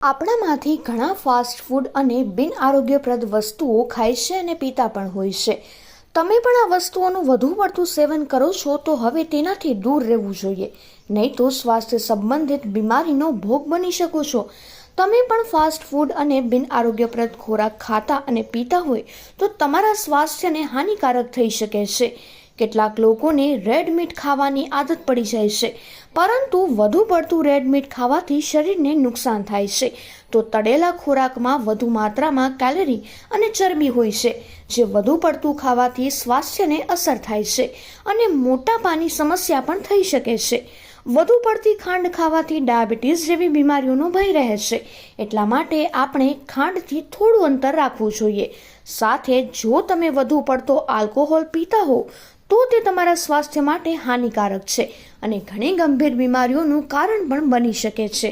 આપણામાંથી ઘણા fast food અને બિન આરોગ્યપ્રદ વસ્તુઓ ખાય છે અને પીતા પણ હોય છે. તમે પણ આ વસ્તુઓનું વધુ પડતું સેવન કરો છો તો હવે તેનાથી દૂર રહેવું જોઈએ, નહીં તો સ્વાસ્થ્ય સંબંધિત બીમારીનો ભોગ બની શકો છો. તમે પણ ફાસ્ટ ફૂડ અને બિન આરોગ્યપ્રદ ખોરાક ખાતા અને પીતા હોય તો તમારા સ્વાસ્થ્યને હાનિકારક થઈ શકે છે. કેટલાક લોકોને રેડ મીટ ખાવાની આદત પડી જાય છે, પરંતુ વધુ પડતું રેડ મીટ ખાવાથી શરીરને નુકસાન થાય છે. તો તળેલા ખોરાકમાં વધુ માત્રામાં કેલરી અને ચરબી હોય છે, જે વધુ પડતું ખાવાથી સ્વાસ્થ્યને અસર થાય છે અને મોટાપાની સમસ્યા પણ થઈ શકે છે. વધુ પડતી ખાંડ ખાવાથી ડાયાબિટીસ જેવી બીમારીઓનો ભય રહે છે. એટલા માટે આપણે ખાંડથી થોડું અંતર રાખવું જોઈએ. સાથે જો તમે વધુ પડતો આલ્કોહોલ પીતા હો તો તે તમારા સ્વાસ્થ્ય માટે હાનિકારક છે અને ઘણી ગંભીર બીમારીઓનું કારણ પણ બની શકે છે.